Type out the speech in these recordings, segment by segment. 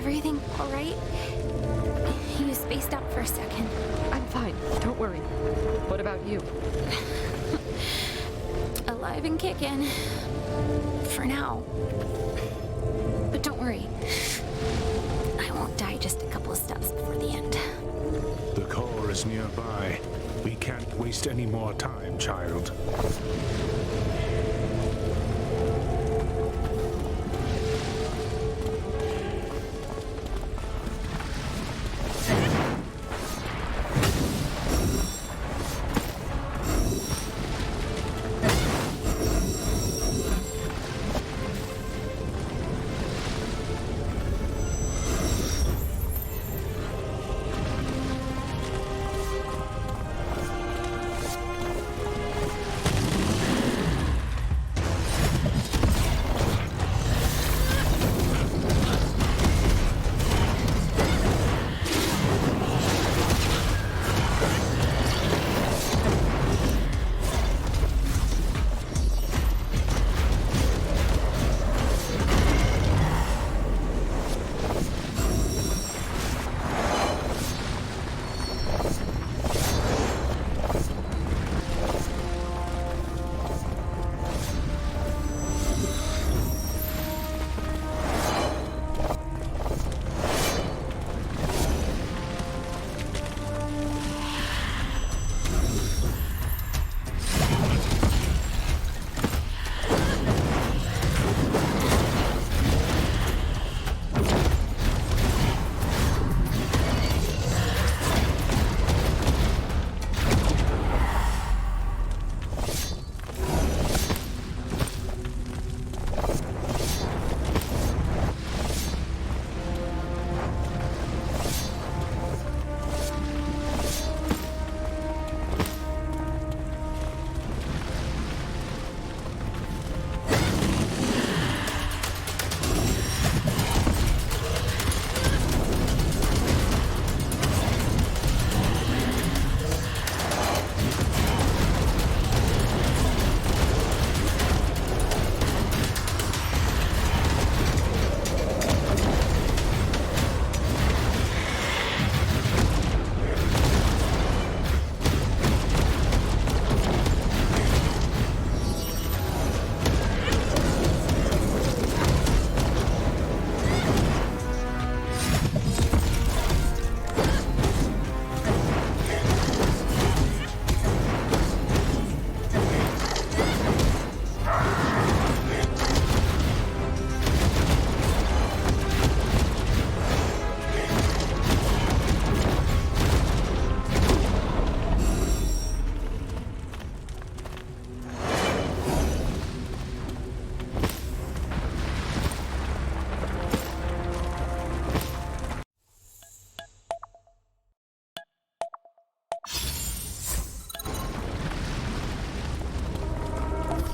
everything all right? You spaced out for a second. I'm fine. Don't worry. What about you? Alive and kicking. For now. But don't worry. I won't die just a couple of steps before the end. The core is nearby. We can't waste any more time, child.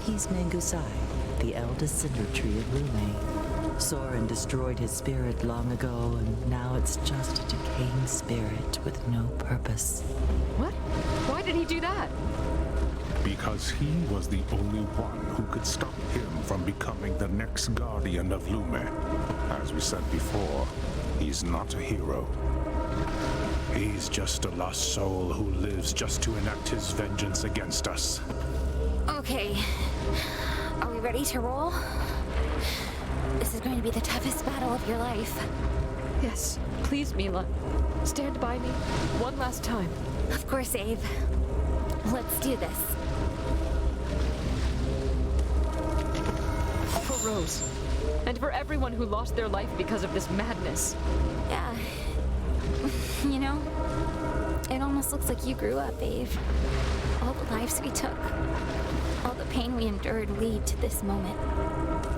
He's Mangusai, the eldest cinder tree of Lume. Soren destroyed his spirit long ago, and now it's just a decaying spirit with no purpose. What? Why did he do that? Because he was the only one who could stop him from becoming the next guardian of Lume. As we said before, he's not a hero. He's just a lost soul who lives just to enact his vengeance against us. Okay. Are we ready to roll? This is going to be the toughest battle of your life. Yes. Please, Mila. Stand by me. One last time. Of course, Ave. Let's do this. For Rose. And for everyone who lost their life because of this madness. Yeah. You know, it almost looks like you grew up, Ave. All the lives we took, all the pain we endured lead to this moment.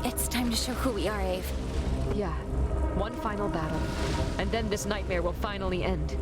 It's time to show who we are, Ave. Yeah. One final battle. And then this nightmare will finally end.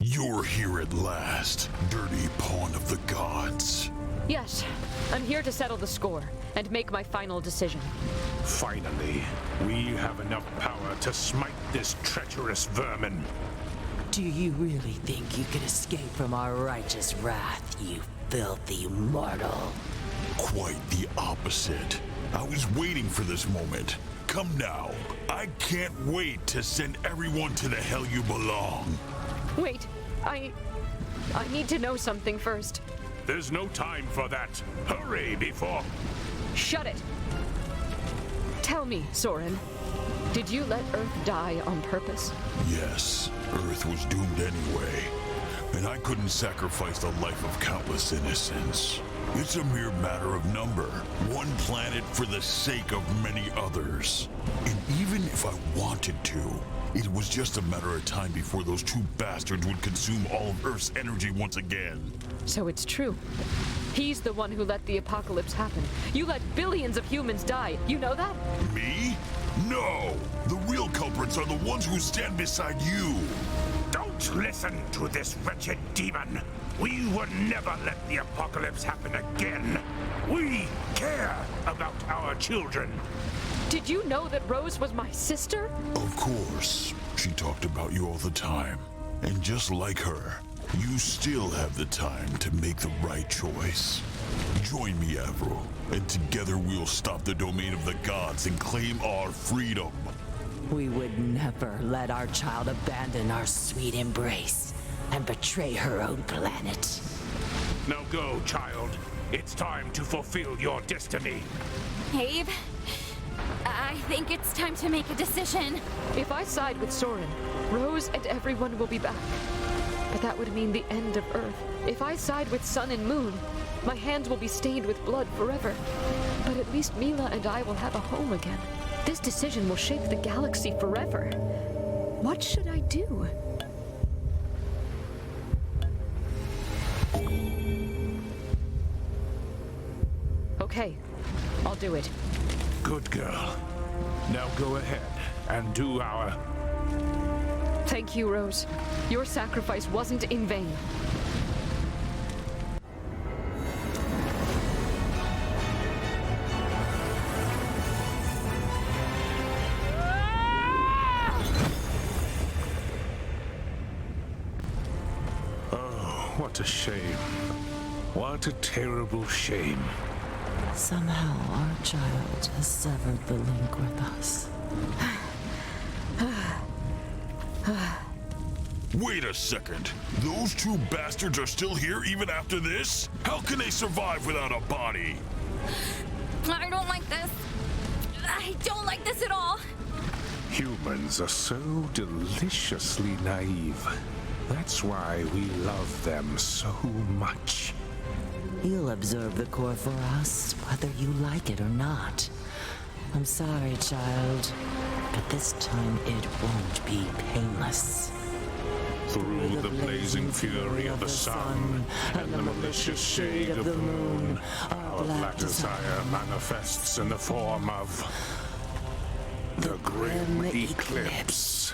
You're here at last, dirty pawn of the gods. Yes, I'm here to settle the score and make my final decision. Finally, we have enough power to smite this treacherous vermin. Do you really think you can escape from our righteous wrath, you filthy mortal? Quite the opposite. I was waiting for this moment. Come now. I can't wait to send everyone to the hell you belong. Wait, I need to know something first. There's no time for that. Hurry before... Shut it! Tell me, Soren, did you let Earth die on purpose? Yes, Earth was doomed anyway. And I couldn't sacrifice the life of countless innocents. It's a mere matter of number. One planet for the sake of many others. And even if I wanted to, it was just a matter of time before those two bastards would consume all of Earth's energy once again. So it's true. He's the one who let the apocalypse happen. You let billions of humans die. You know that? Me? No! The real culprits are the ones who stand beside you. Don't listen to this wretched demon. We would never let the apocalypse happen again. We care about our children. Did you know that Rose was my sister? Of course. She talked about you all the time. And just like her, you still have the time to make the right choice. Join me, Avril, and together we'll stop the domain of the gods and claim our freedom. We would never let our child abandon our sweet embrace and betray her own planet. Now go, child. It's time to fulfill your destiny. Abe, I think it's time to make a decision. If I side with Soren, Rose and everyone will be back. But that would mean the end of Earth. If I side with Sun and Moon, my hands will be stained with blood forever. But at least Mila and I will have a home again. This decision will shape the galaxy forever. What should I do? Okay, I'll do it. Good girl. Now go ahead and do our... Thank you, Rose. Your sacrifice wasn't in vain. What a shame. What a terrible shame. Somehow our child has severed the link with us. Wait a second. Those two bastards are still here even after this? How can they survive without a body? I don't like this. I don't like this at all. Humans are so deliciously naive. That's why we love them so much. You'll observe the core for us, whether you like it or not. I'm sorry, child, but this time it won't be painless. Through the blazing fury of the sun and the malicious shade of the moon, our black desire manifests in the form of the Grim Eclipse.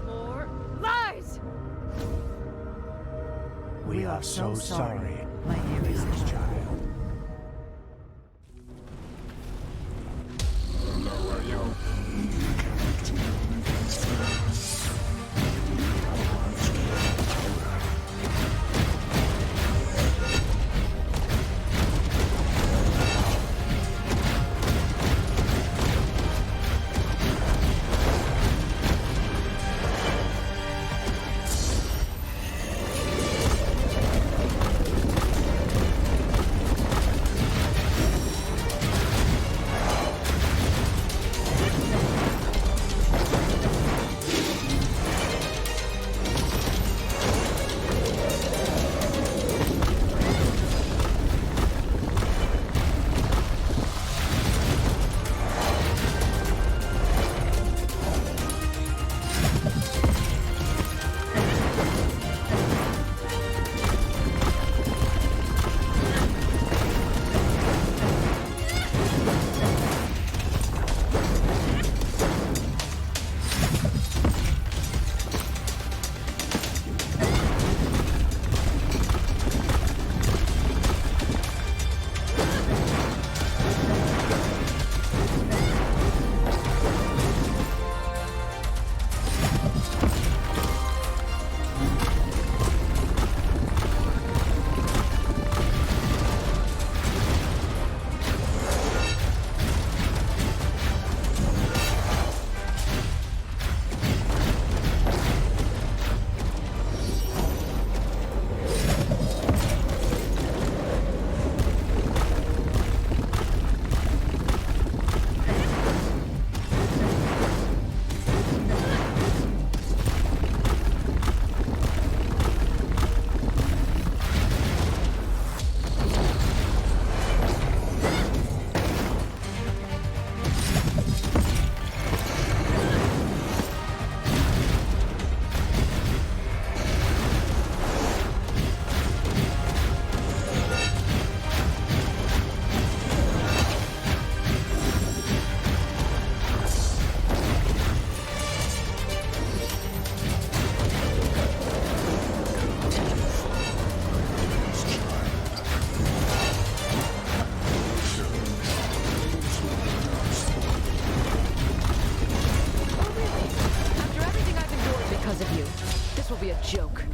More We are so sorry, my dearest child. Joke.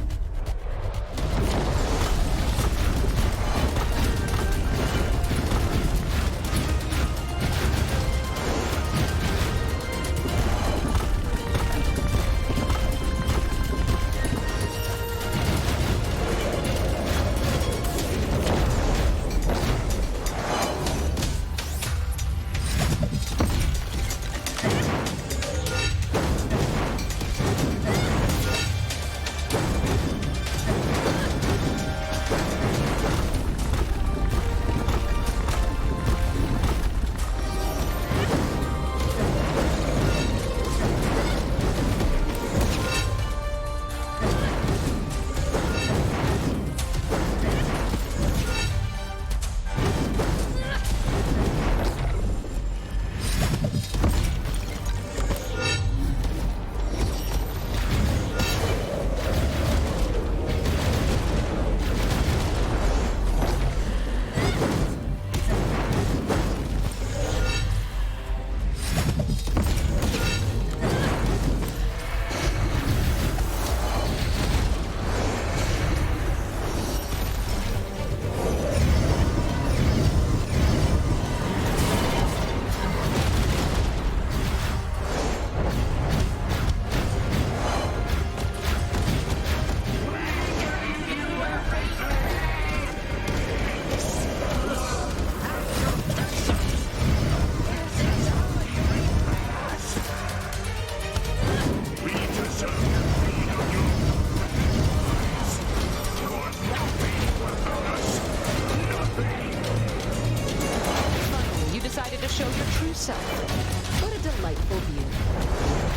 Show your true self. What a delightful view.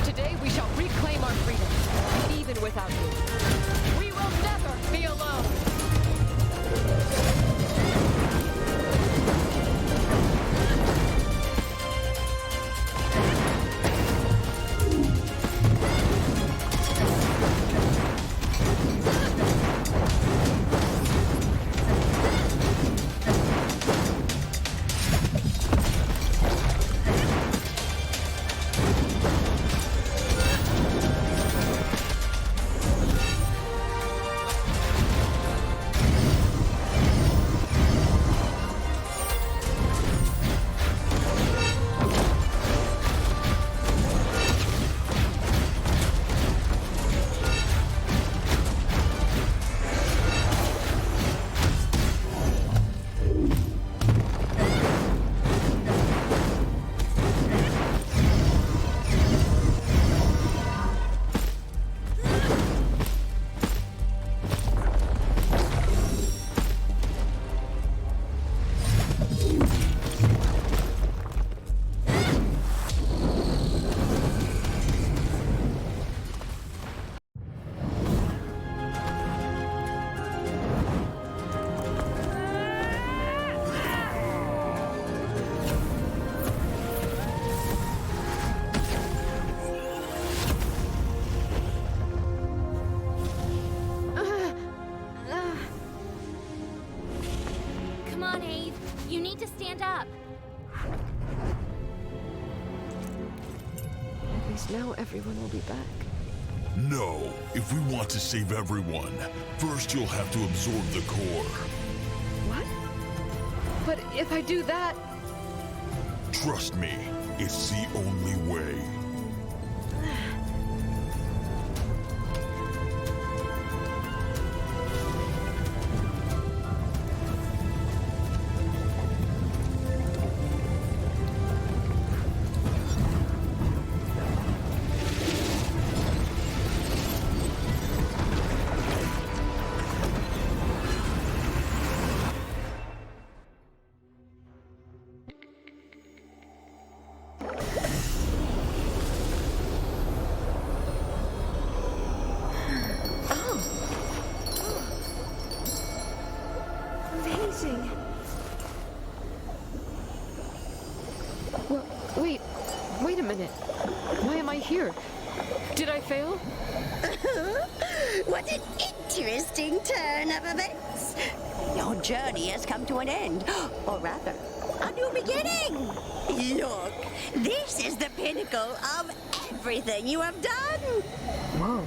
Today we shall reclaim our freedom, even without you. We will never be alone. up! At least now everyone will be back. No. If we want to save everyone, first you'll have to absorb the core. What? But if I do that... Trust me, it's the only way. Amazing. Well, wait a minute. Why am I here? Did I fail? What an interesting turn of events. Your journey has come to an end, or rather, a new beginning. Look, this is the pinnacle of everything you have done. Whoa.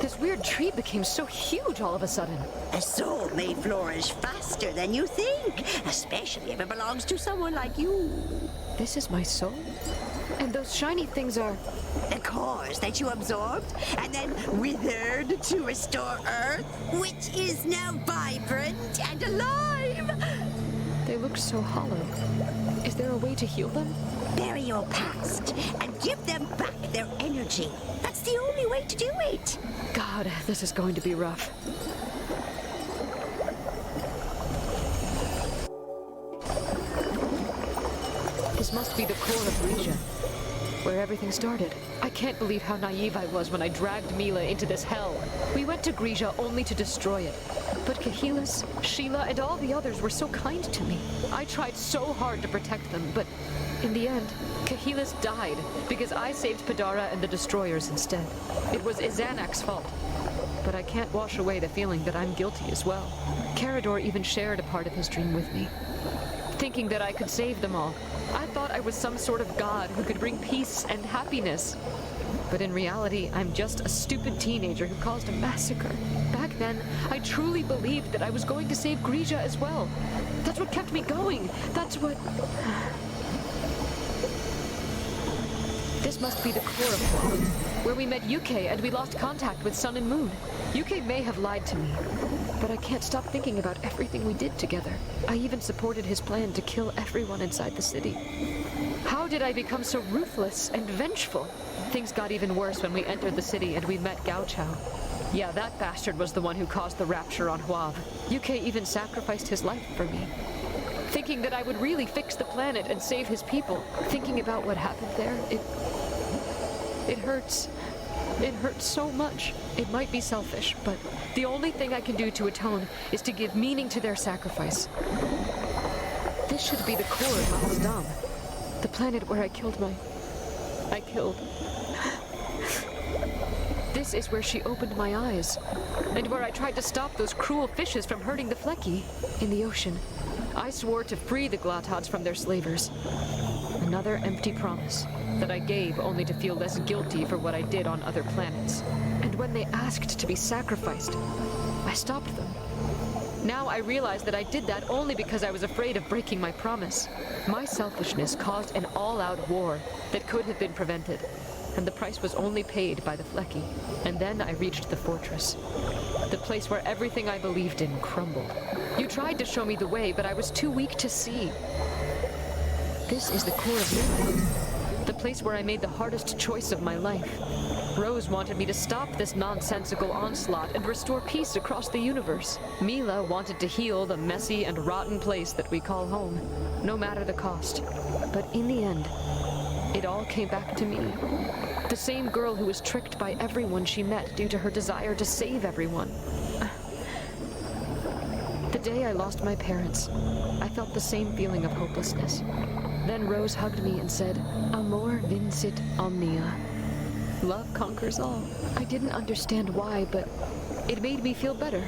This weird tree became so huge all of a sudden. A soul may flourish faster than you think, especially if it belongs to someone like you. This is my soul? And those shiny things are... The cores that you absorbed and then withered to restore Earth, which is now vibrant and alive. They look so hollow. Is there a way to heal them? Bury your past and give them back their energy. That's the only way to do it. God, this is going to be rough. This must be the core of Grisha, where everything started. I can't believe how naive I was when I dragged Mila into this hell. We went to Grisha only to destroy it. But Kahilas, Sheila, and all the others were so kind to me. I tried so hard to protect them, but in the end, Kahilas died because I saved Padara and the Destroyers instead. It was Izanak's fault. But I can't wash away the feeling that I'm guilty as well. Carador even shared a part of his dream with me, thinking that I could save them all. I thought I was some sort of god who could bring peace and happiness. But in reality, I'm just a stupid teenager who caused a massacre. Back then, I truly believed that I was going to save Grisha as well. That's what kept me going. That's what... This must be the core of Quad, where we met UK and we lost contact with Sun and Moon. UK may have lied to me, but I can't stop thinking about everything we did together. I even supported his plan to kill everyone inside the city. How did I become so ruthless and vengeful? Things got even worse when we entered the city and we met Gao Chao. Yeah, that bastard was the one who caused the rapture on Huav. UK even sacrificed his life for me, thinking that I would really fix the planet and save his people. Thinking about what happened there, it hurts. It hurts so much. It might be selfish, but the only thing I can do to atone is to give meaning to their sacrifice. This should be the core of Mahazdam, the planet where I killed. This is where she opened my eyes, and where I tried to stop those cruel fishes from hurting the Flecky in the ocean. I swore to free the Glottods from their slavers. Another empty promise that I gave only to feel less guilty for what I did on other planets. And when they asked to be sacrificed, I stopped them. Now I realize that I did that only because I was afraid of breaking my promise. My selfishness caused an all-out war that could have been prevented, and the price was only paid by the Flecky. And then I reached the fortress, the place where everything I believed in crumbled. You tried to show me the way, but I was too weak to see. This is the core of Midland, the place where I made the hardest choice of my life. Rose wanted me to stop this nonsensical onslaught and restore peace across the universe. Mila wanted to heal the messy and rotten place that we call home, no matter the cost. But in the end, it all came back to me. The same girl who was tricked by everyone she met due to her desire to save everyone. The day I lost my parents, I felt the same feeling of hopelessness. Then Rose hugged me and said, Amor vincit omnia. Love conquers all. I didn't understand why, but it made me feel better.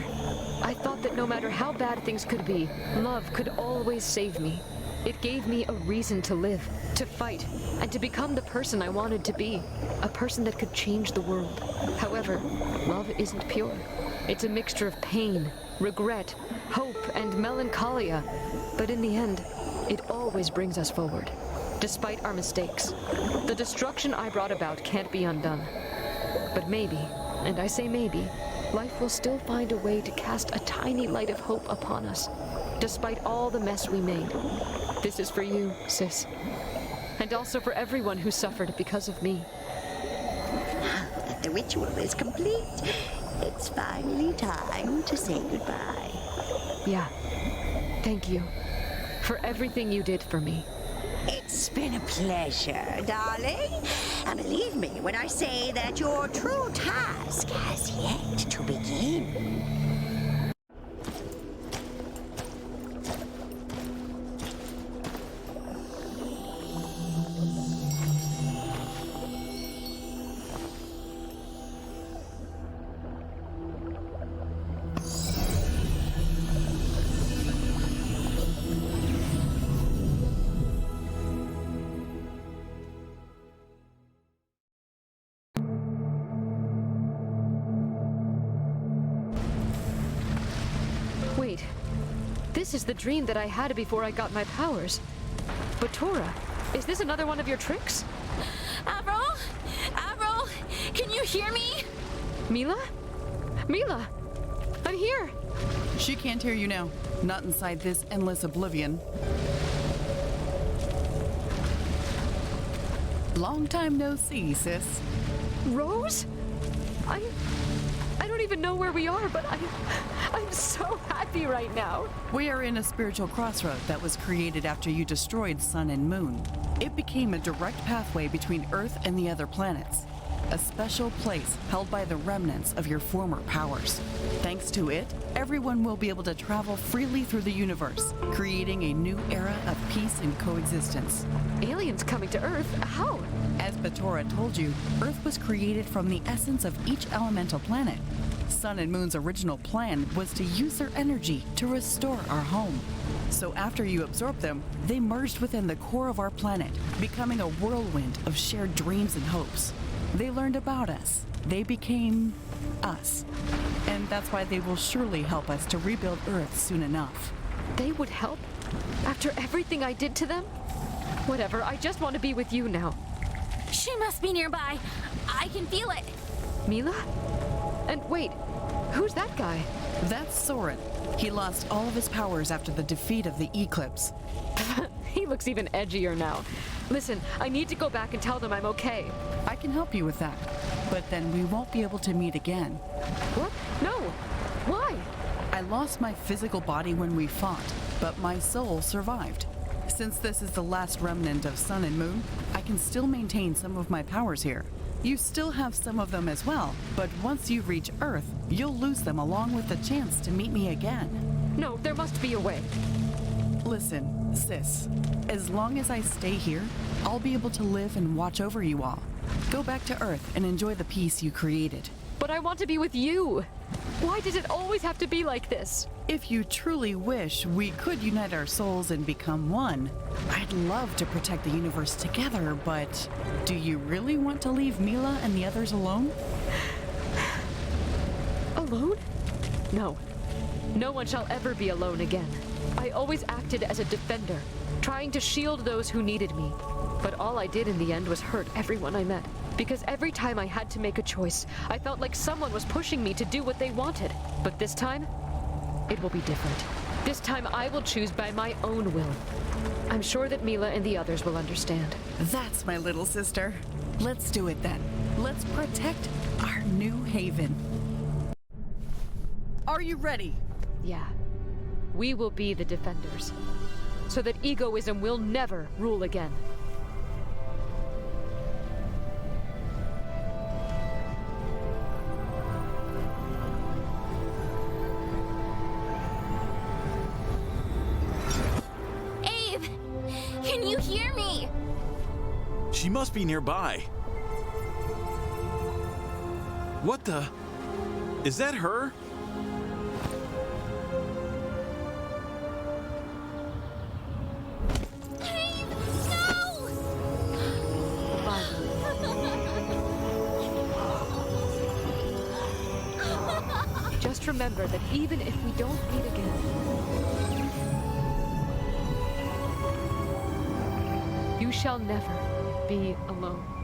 I thought that no matter how bad things could be, love could always save me. It gave me a reason to live, to fight, and to become the person I wanted to be. A person that could change the world. However, love isn't pure. It's a mixture of pain, regret, hope, and melancholia. But in the end, it always brings us forward, despite our mistakes. The destruction I brought about can't be undone. But maybe, and I say maybe, life will still find a way to cast a tiny light of hope upon us, despite all the mess we made. This is for you, sis. And also for everyone who suffered because of me. Now that the ritual is complete, it's finally time to say goodbye. Yeah. Thank you for everything you did for me. It's been a pleasure, darling. And believe me when I say that your true task has yet to begin. Wait, this is the dream that I had before I got my powers. But Tora, is this another one of your tricks? Avril? Avril? Can you hear me? Mila? Mila! I'm here! She can't hear you now. Not inside this endless oblivion. Long time no see, sis. Rose? I don't even know where we are, but I'm so happy right now. We are in a spiritual crossroad that was created after you destroyed Sun and Moon. It became a direct pathway between Earth and the other planets. A special place held by the remnants of your former powers. Thanks to it, everyone will be able to travel freely through the universe, creating a new era of peace and coexistence. Aliens coming to Earth? How? As Batora told you, Earth was created from the essence of each elemental planet. Sun and Moon's original plan was to use their energy to restore our home. So after you absorbed them, they merged within the core of our planet, becoming a whirlwind of shared dreams and hopes. They learned about us. They became us. And that's why they will surely help us to rebuild Earth soon enough. They would help? After everything I did to them? Whatever, I just want to be with you now. She must be nearby. I can feel it. Mila? And wait, who's that guy? That's Soren. He lost all of his powers after the defeat of the Eclipse. He looks even edgier now. Listen, I need to go back and tell them I'm okay. I can help you with that, but then we won't be able to meet again. What? No. Why? I lost my physical body when we fought, but my soul survived. Since this is the last remnant of Sun and Moon, I can still maintain some of my powers here. You still have some of them as well, but once you reach Earth, you'll lose them along with the chance to meet me again. No, there must be a way. Listen, sis, as long as I stay here, I'll be able to live and watch over you all. Go back to Earth and enjoy the peace you created. But I want to be with you. Why does it always have to be like this? If you truly wish, we could unite our souls and become one. I'd love to protect the universe together, but do you really want to leave Mila and the others alone? Alone? No. No one shall ever be alone again. I always acted as a defender, trying to shield those who needed me. But all I did in the end was hurt everyone I met. Because every time I had to make a choice, I felt like someone was pushing me to do what they wanted. But this time, it will be different. This time I will choose by my own will. I'm sure that Mila and the others will understand. That's my little sister. Let's do it then. Let's protect our new haven. Are you ready? Yeah. We will be the defenders. So that egoism will never rule again. Abe! Can you hear me? She must be nearby. What the? Is that her? Just remember that even if we don't meet again, you shall never be alone.